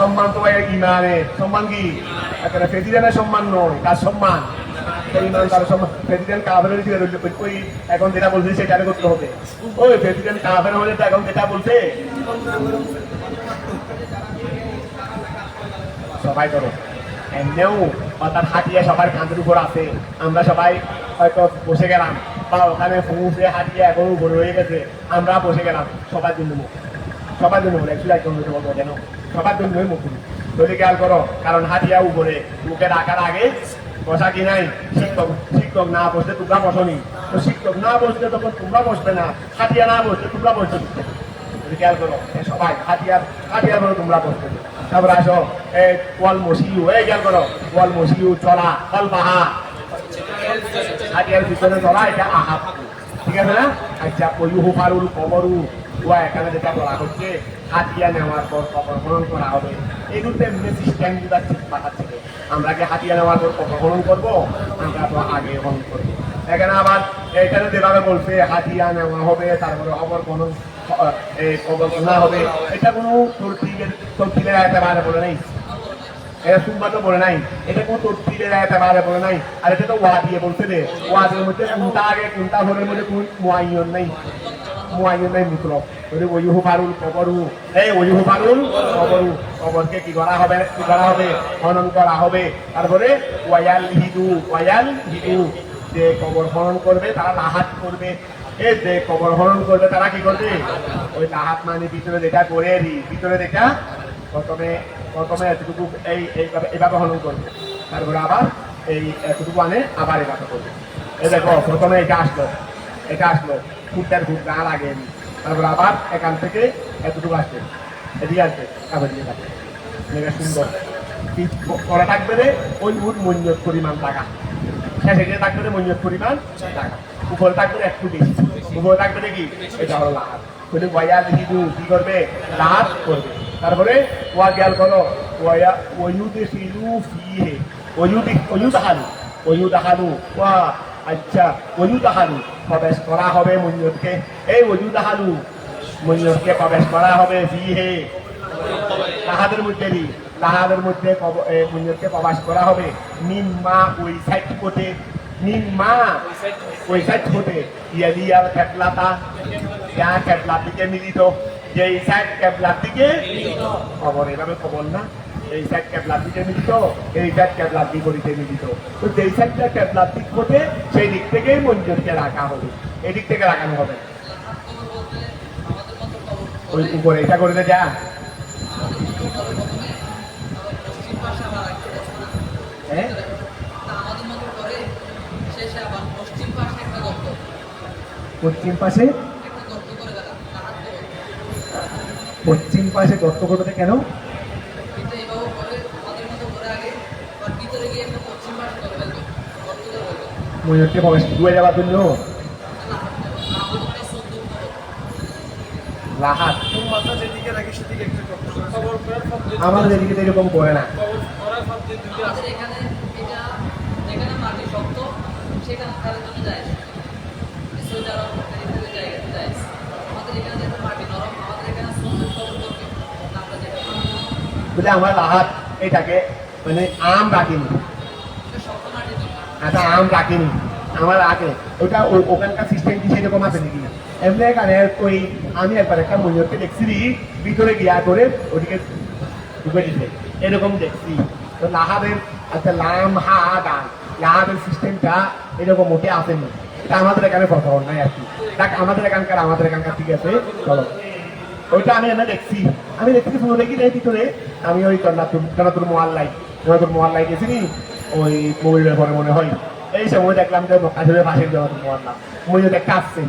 S1: সম্মান তো ইমানের সম্মান, কি প্রেসিডেন্টের সম্মান নয়, তার সম্মান ইমানদার সম্মান। প্রেসিডেন্ট কাফেরের দিকে ওই এখন যেটা বলছে সেটা করতে হবে, ওই প্রেসিডেন্ট কাফের হলে তো এখন যেটা বলছে সবাই করো। এমনিও অর্থাৎ হাতিয়া সবার কাঁধের উপর আছে, আমরা সবাই হয়তো বসে গেলাম বা ওখানে পৌঁছে হাতিয়া এখন উপরে হয়ে গেছে, আমরা বসে গেলাম, সবার জন্য মুখ, সবার জন্য বলে একশো একজন বলবো কেন, সবার জন্যই মুখ যদি খেয়াল করো, কারণ হাতিয়া উপরে মুখে রাখার আগে বসা কি নাই, শিক্ষক শিক্ষক না বসলে তোমরা বসনি, তো শিক্ষক না বসলে তখন তোমরা বসবে না, হাতিয়া না বসলে তোমরা বসতে দিতে, যদি খেয়াল করো সবাই হাতিয়ার হাতিয়ার করে তোমরা বসতে। তারপরে আসো ওয়াল মসিউ, এই খেয়াল করো ওয়াল মসিউ চলা, ফল বাহা হাতিয়ার পিছনে চলা, এটা আহাব, ঠিক আছে না। আচ্ছা ওয়ুহু ফারুল কবরু, ওয়া এখানে যেটা বলা হচ্ছে হাতিয়া নেওয়ার পর কবর খনন করা হবে, এগুলো এমনি সিস্টেম গুলা ঠিক পাঠাচ্ছে, আমরা কি হাতিয়া নেওয়ার পর কবর খনন করবো, আমরা তো আগে খনন করবো। এখানে আবার এখানে যেভাবে বলছে হাতিয়া নেওয়া হবে তারপরে কবর খনন কবর খোলা হবে, এটা কোনো তরতিবের একেবারে বলে নাই, এটা সুন্নাত বলে নাই, এটা কোনো তরতিবের একেবারে বলে নাই, আর এটা তো ওয়া দিয়ে বলছে রে, ওয়াদের মধ্যে কোনটা আগে কোনটা ঘরের মধ্যে কোন মুআয়্যান নাই, মুআয়্যান নাই মুতলক। ওয়ুহু ফারুল কবরু, এই ওয়ুহু ফারুল কবরু, কবরকে কি করা হবে, কি করা হবে, খনন করা হবে। তারপরে ওয়াল হিদু, ওয়াল হিদু, যে কবর খনন করবে তারা লাহাত করবে, এই যে কবর খনন করবে তারা কি করবে, ওই লাহাত মানে ভিতরে যেটা করে ভিতরে যেটা প্রথমে প্রথমে এতটুকু এইভাবে খনন করবে, তারপরে আবার এই এতটুকু আনে আবার এভাবে করবে। এই দেখো প্রথমে এটা আসলো, এটা আসলো ফুটটার ফুট গা লাগে, তারপরে আবার এখান থেকে এতটুকু আসবে, এদিকে আসবে, আবার দিয়ে থাকবে, সুন্দর করা থাকবে রে ওই উট মঞ্জত পরিমাণ টাকা, শেষে গিয়ে থাকবে রে মঞ্জত পরিমাণ টাকা, উপরে থাকবে একটু বেশি, উপরে থাকবে কি এটা হলো লাহাত, বলে ওয়া লিহিদু কি করবে, লাহাত করবে। তারপরে ওয়া খেয়াল করো ওয়া ওয়ুদখিলু ফিহি, ওয়ুদখালু ওয়া, আচ্ছা ওয়ুদখালু প্রবেশ করা হবে মঞ্জতকে, এই ওয়ুদখালু মঞ্জতকে প্রবেশ করা হবে ফিহি লাহাদের মধ্যে, লাহাদের মধ্যে মঞ্জতকে প্রবেশ করা হবে, মিম্মা ওই সাইড কোটে, মিম্মা ওই সাইড কোটে ইয়ালিয়াল কেবলাতা, যা কেবলার দিকে মিলিত, যেই সাইড কেবলার দিকে কবর, এভাবে কবর না, এই সাইড কেবলার দিকে মিলিত, এই সাইড কেবলার বিপরীতে মিলিত, তো যেই সাইডটা কেবলার দিক হতে সেই দিক থেকেই মঞ্জুরকে রাখা হবে, এই দিক থেকে রাখানো হবে, ওই উপরে এটা করে যা হ্যাঁ পশ্চিম পাশে, পশ্চিম পাশে গর্ত করবে কেন,
S2: ভিতরে গিয়ে পশ্চিম পাশে
S1: ময়ূরকে প্রবেশ ডুবে যাওয়ার জন্য লাহাত
S2: মাথা যেদিকে রাখি সেদিকে একটু খবর করার শব্দ
S1: আমাদের এদিকে তো এরকম করে না।
S2: খবর করার শব্দ দুটো আছে।
S3: আমাদের এখানে এটা যেখানে মাটি শক্ত সেখানে তাদের জন্য যায় সৌদি আরব ইত্যাদি জায়গাতে যায়। আমাদের এখানে যেহেতু মাটি নরম, আমাদের এখানে সুন্দর খবর করবে আমরা যেটা
S1: বুঝলে আমার লাহাত এটাকে মানে আম রাখিনি,
S3: শক্ত মাটি দরকার।
S1: আচ্ছা আম রাখিনি আমার আগে ওটা ওখানকার সিস্টেম কি সেরকম আছে নাকি? এমনি এখানে ওই আমি একবার একটা ময়ূরকে দেখছি ভিতরে গিয়া করে ওদিকে ঢুকে দিতে এরকম দেখছি। তো লাহাদের আচ্ছা লাম হা ডাল লাহাদের সিস্টেমটা এরকম ওঠে আসেনি, এটা আমাদের এখানে প্রচলন নাই আর কি। দেখ আমাদের এখানকার ঠিক আছে চলো ওইটা আমি এনে দেখছি, আমি দেখছি শুনে দেখি নেই ভিতরে। আমি ওই জনাতুর মোয়াল্লাই গেছি নি ওই ময়ূরের পরে মনে হয় এই সময় দেখলাম যে মক্কাশরের পাশের জনাতুর মোয়াল্লা ময়ূর একটা আসছে,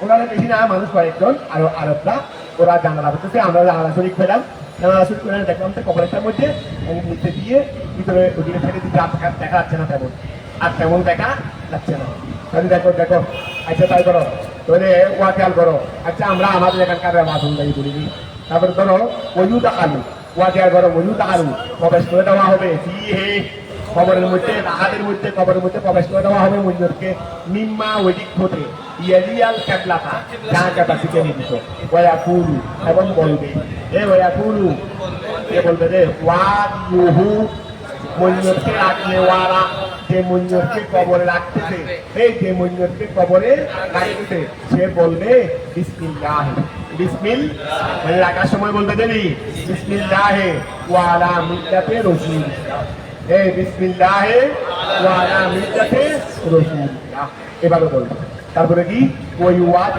S1: ওরা বেশি না মানুষ কয়েকজন আরো আরবরা ওরা জানালা করতেছে, আমরা জানালা শরীফ পেলাম। জানালা শরীফ করে দেখলাম তো কবরের মধ্যে নিচে দিয়ে ভিতরে ওদিকে ছেড়ে দিতে দেখা যাচ্ছে না তেমন, আর তেমন দেখা যাচ্ছে না। তাহলে দেখো আচ্ছা তাই করো তাহলে ওয়া খেয়াল করো। আচ্ছা আমরা আমাদের এখানকার মাধুন্দাই বলিনি। তারপরে ধরো ওয়ুদা আলু ওয়া খেয়াল করো ওয়ুদা আলু প্রবেশ করে দেওয়া হবে কবরের মধ্যে রাহাদের মধ্যে কবরের মধ্যে প্রবেশ করে দেওয়া হবে মঞ্জুরকে মিম্মা ওইদিক হতে ইয়ালিয়াল ক্যাবলাটা যা ক্যাপাসিটি নিত ওয়াকুলু এবং বলবে ওয়াকুলু এ বলবে রে ওয়াদুহু মঞ্জুরকে রাখলে ওয়ারা যে মঞ্জুরকে কবরে রাখতেছে এই যে মঞ্জুরকে কবরে রাখতেছে সে বলবে বিসমিল্লাহ মানে রাখার সময় বলবে দেবি বিসমিল্লাহ ওয়ালা মিল্লাতে রাসূলিল্লাহ এই বিসমিল্লাহ ওয়ালা মিল্লাতে রাসূলিল্লাহ এভাবে বলবে। তারপরে কি ওয়াইওয়াত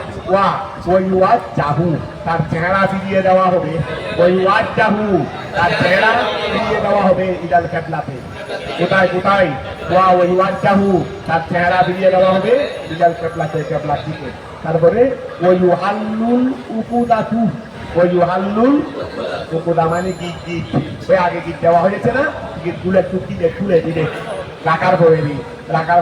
S1: জাহু তার চেহারা ফিরিয়ে দেওয়া হবে, ওয়াইওয়াত জাহু তার চেহারা ফিরিয়ে দেওয়া হবে ইদাল কেবলাতে। কোথায় ওয়াইওয়াত জাহু তার চেহারা ফিরিয়ে দেওয়া হবে ইদাল কেবলাতে কেবলার দিকে। তারপরে ওয়াইহাল্লুল উকুদাতু উকুদা মানে গিট ওই আগে গিট দেওয়া হয়েছে না, গিট গুলো একটু খুলে দিবে রাখার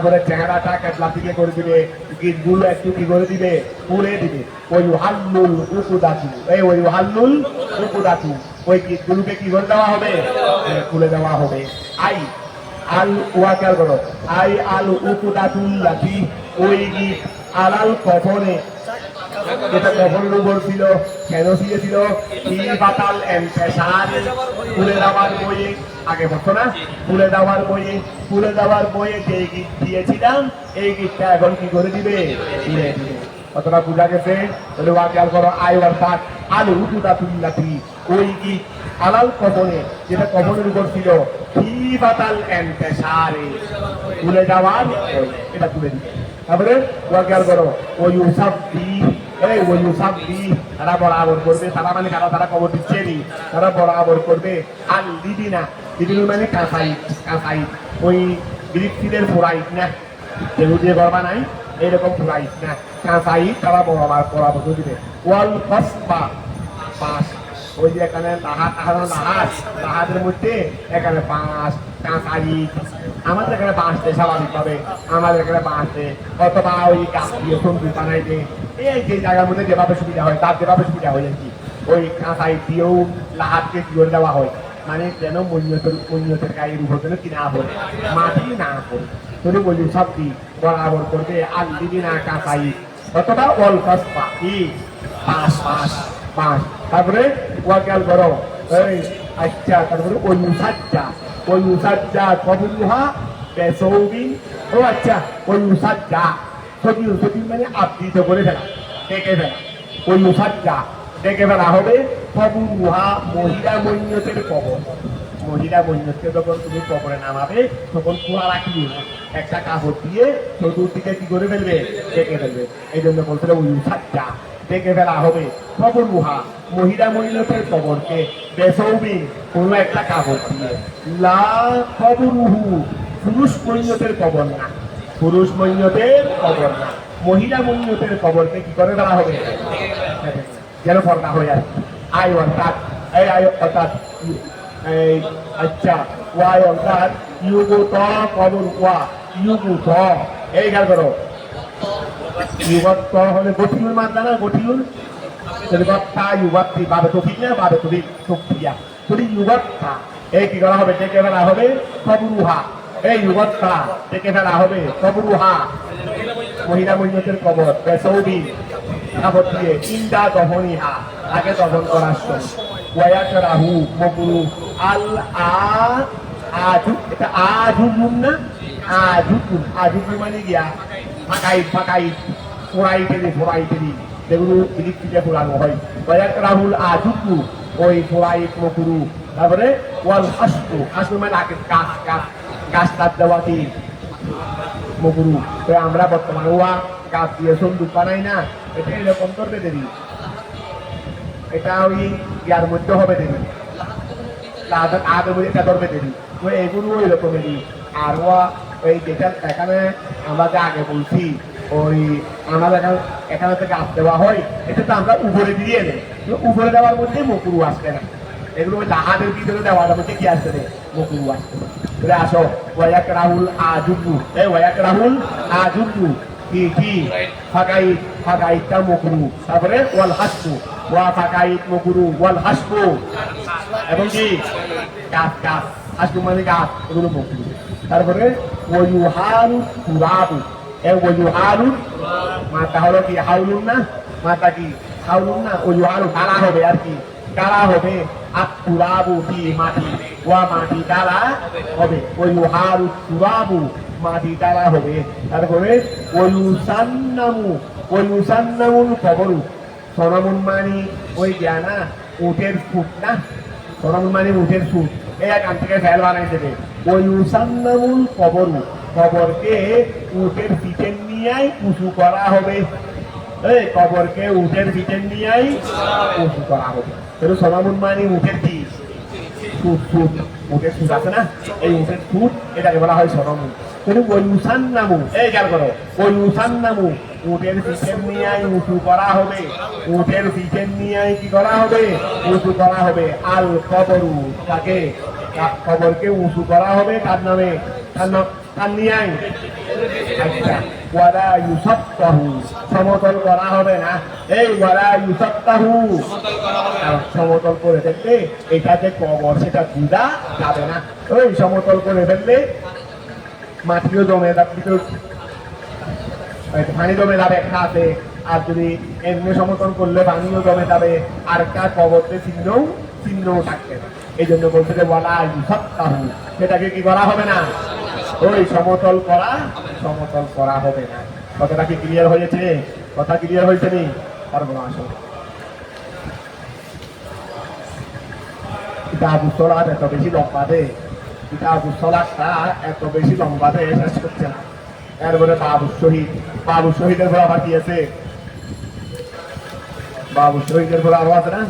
S1: পরে চেহারাটা কেবলা দিকে করে দিবে, গিট গুলো একটু কি করে দিবে খুলে দিবে। ওয়াইহাল্লুল উকুদাতু ওই গিট গুলোকে কি করে দেওয়া হবে খুলে দেওয়া হবে। আল উকুদাতুল্লাতি ওই গিট আলাল কফনে যেটা কফনের উপর ছিল কেন ছিল বাতাল খুলে দেওয়ার বইয়ে আগে বলতো না খুলে দেওয়ার বইয়ে যে গীত দিয়েছিলাম এই গীতটা এখন কি করে দিবে খুলে দিবে। কতটা বোঝা গেছে? খেয়াল করো অর্থাৎ আলু উকুদাতুল্লাতি ওই গীত আলাল কফনে যেটা কফনের উপর ছিল বাতাল খুলে দেওয়ার এটা তুলে দিবে। তারপরে খেয়াল করো তারা বরাবর করবে, তারা মানে তারা খবর দিচ্ছে নি, তারা বরাবর করবে। আর লিবিনা মানে কাঁসাই ওই গ্রিকদের ফোরাইট না যেগুলো দিয়ে গড়বা নাই এইরকম ফোরাইট না কাঁসাই তারা বরাবর দিবে। ওয়াল ফসফা পাঁচ ওই যে এখানে লাহাদের মধ্যে এখানে পাঁচ কাঁসাই আমাদের এখানে বাঁচতে স্বাভাবিকভাবে আমাদের এখানে বাঁচতে অথবা ওই গাছ দিয়ে সন্ধি বানাই দেয় এই যে জায়গার মধ্যে যেভাবে সুবিধা হয় তার যেভাবে সুবিধা হয় আর কি ওই কাঁসাই দিয়েও লাহাতকে কি করে দেওয়া হয় মানে যেন মন্যতের গায়ের উপর যেন কি না হয় মাটি না করে তোর বলি সব কি বরাবর করবে আর দিদি না কাঁসাই অথবা অল ফসফা কি পাঁচ তারপরে ওয়াকাল করো আচ্ছা তারপরে ওয়ুসাজ্জা কবুলুহা বেসৌবিন ও আচ্ছা ওয়ুসাজ্জা সবি মানে আবৃত করে ফেলা ডেকে ফেলা ওয়ুসাজ্জা ডেকে ফেলা হবে কবুলুহা মহিলা মৈন্যতের কবর। মহিলা মৈন্যতকে যখন তুমি কবরে নামাবে তখন খোলা রাখবি একটা কাপড় দিয়ে চতুর্দিকে কি করে ফেলবে ডেকে ফেলবে। এই জন্য বলছিল ওয়ুসাজ্জা ডেকে ফেলা হবে কবরুহা মহিলা মৈন্যতের কবরকে বেসৌবিন কোনো একটা কাপড় দিয়ে। লা কবরুহু পুরুষ মৈন্যতের কবর না, পুরুষ মৈন্যতের কবর না, মহিলা মৈন্যতের কবরকে কি করে ফেলা হবে যেন পর্দা হয়ে আসে। অর্থাৎ আচ্ছা ওয়াই অর্থাৎ কবর ইউগুত এই খেয়াল করো ইউগত হলে গঠিনুর মাত্রা না গঠিনুর গত্তা ইউগত্তি বাবে তো ঠিক না বাবে তো শক্তিয়া যদি ইউগত্তা এই কি করা হবে ডেকে ফেলা হবে কবরুহা এই ইউগত্তা ডেকে ফেলা হবে কবরুহা মহিলা মহিলাদের কবর বেসৌদি কাপড় দিয়ে ইন্দা দহনিহা আগে দহন করার সময় ওয়াক রাহু মকুরু আল আজু এটা আজুন না আজুন মানে গিয়া ফাঁকাই ফোড়াই যেগুলো ইলেকট্রিকে ফোড়ানো হয় ওয়াক রাহুল আজুকু ওই ফোড়াই মকুরু তারপরে ওয়াল হাসু মানে আগে গাছ তার দেওয়া কি মকুরু তো আমরা বর্তমানে ওয়া গাছ দিয়ে সন্দুক বানাই না এটা এরকম করবে দেরি এটা ওই ইয়ার মধ্যে হবে দেরি আগে এটা ধরবে দেরি তো এগুলো ওই রকমেরই আর ওই যেটা এখানে আমরা যে আগে বলছি ওই আমাদের এখানে থেকে গাছ দেওয়া হয় এটা তো আমরা উপরে দিয়ে নেই উপরে দেওয়ার মধ্যে মকুরু আসবে না এগুলো ওই জাহাজের ভিতরে দেওয়ার মধ্যে কি আসবে না মকুরু আসবে না আসো ওয়াক রাহুল আজুকু ওয়াক রাহুল আজুকু কি ফাঁকাইটা মকুরু তারপরে ওয়াল হাসু ওয়া ফাঁকাইট মকুরু ওয়াল হাসু এবং কি গাছ হাসু মানে গাছ এগুলো মকুরু তারপরে ওয়ুহালু তুরাবু ওয়ুহালু মাথা হলো কি হাউলুন না মাথা কি হাউলুন না ওয়ুহালু কালা হবে আর কি কালা হবে আর তুরাবু কি মাটি ওয়া মাটি কালা হবে ওয়ুহালু তুরাবু মাটি দ্বারা হবে তারপরে ওয়ুসান্নামুল কবরু সনমুন মানি ওই জ্ঞানা উটের ফুট না সনমুন মানি উটের ফুট এই এখান থেকে ফেল বানাই দেবে ওয়ুসান্নামুল কবরু কবরকে উটের পিঠের নিয়েই উঁচু করা হবে এই কবরকে উটের পিঠের নিয়েই উঁচু করা হবে তাহলে সনমুন মানি উটের কি ফুট উটের ফুট আছে না এই উটের ফুট এটাকে বলা হয় সনমুন কিন্তু ওয়ুসান্নামু এই খেয়াল করো ওয়ুসান্নামু উটের পিঠের নিয়ে উঁচু করা হবে উটের পিঠের নিয়ে কি করা হবে উঁচু করা হবে আল কবরু তাকে কবরকে উঁচু করা হবে কার নামে কার নিয়ে আচ্ছা ওয়ালা ইউসাত্তাহু সমতল করা হবে না এই ওয়ালা ইউসাত্তাহু সমতল করে ফেললে এটা যে কবর সেটা বুঝা যাবে না ওই সমতল করে ফেললে মাটিও জমে পানি জমে যাবে একটা আছে আর যদি এমনি সমর্থন করলে পানিও জমে যাবে আর একটা কবরতে চিহ্নও থাকবে এই জন্য বলছে যে বলা সপ্তাহ সেটাকে কি করা হবে না ওই সমতল করা হবে না কথাটা কি ক্লিয়ার হয়েছে কথা ক্লিয়ার হয়েছে নি পারবো না আসলে কিতাবুস সালাত এত বেশি লম্বা দেয় কিতাবুস সালাতটা এত বেশি লম্বা দেয় শেষ করছে না এরপরে বাবু শহীদের পর আবার কি আছে বাবু শহীদের পর আরো আছে না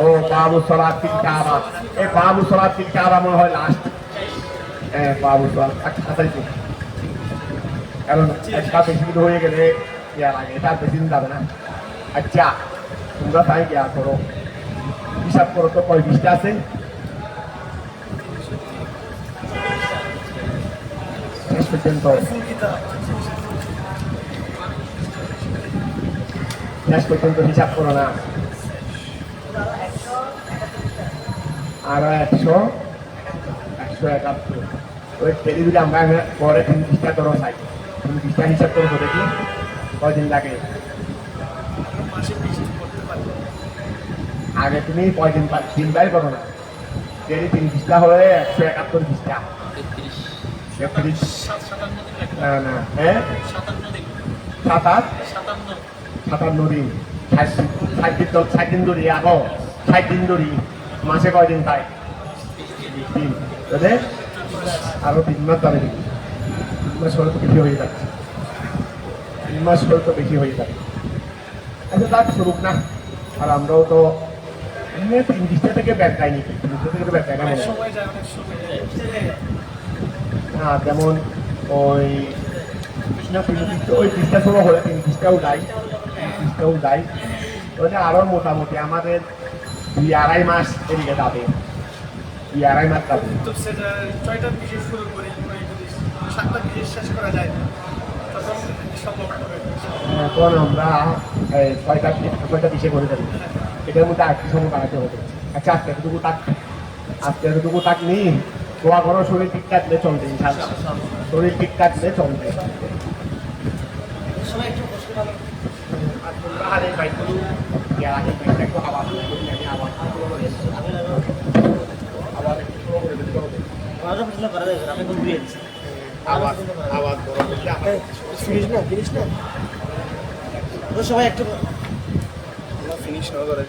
S1: ও বাবু সালাত তিন কাবা এই বাবু সালাত তিন কাবা মনে হয় লাস্ট বাবু সালাত কারণ একটা বেশি হয়ে গেলে ইয়া লাগে এটা বেশি দিন যাবে না আচ্ছা তোমরা তাই ইয়া করো হিসাব করো তো কয় 20টা আছে শেষ পর্যন্ত হিসাব করো না আরো 171 ওই টেলিভিশনে আমরা পরে 30টা করো চাই 30টা হিসাব করবো দেখি কয়দিন লাগে আগে তুমি কয়দিন দিনটাই করো না ডেলি 30টা হলে 171 পৃষ্ঠা 57 দিন 60 দিন ধরি আগো 60 দিন ধরি মাসে কয়দিন পাই 20 দিন আরো 3 মাস ধরে 3 মাস হলে তো বেশি হয়ে যাচ্ছে 3 মাস হলে তো বেশি হয়ে যাচ্ছে আচ্ছা তার স্বরূপ না আর আমরাও তো 30টা থেকে ব্যাগ খাইনি 30টা থেকে ব্যাগ খাই না হ্যাঁ যেমন ওই ওই 30টা সময় হলে 30টাও যাই ওটা আরো মোটামুটি আমাদের 2-2.5 মাস এদিকে যাবে 2-2.5 মাস যাবে
S2: 7টা জিনিস শেষ করা যায় তখন সম্ভব হবে।
S1: এখন আমরা ছয়টা দিশে করে দেবো, এটার মধ্যে আরেকটি সময় বাড়াতে হবে। আচ্ছা আজকে এতটুকু তাক নেই, দোয়া করো শরীর ঠিক থাকলে চলবে, ইনশাআল্লাহ শরীর ঠিক থাকলে চলবে।
S2: সবাই একটু বসে ভালো
S1: আর তোমরা হারের বাইকগুলো ইয়ার আগে বাইকটা একটু আবার আমি আবার একটু slow করে দিতে হবে। আবার বড় করলে আমার
S2: ফিনিশ না
S4: সবাই একটু
S2: ফিনিশ না করে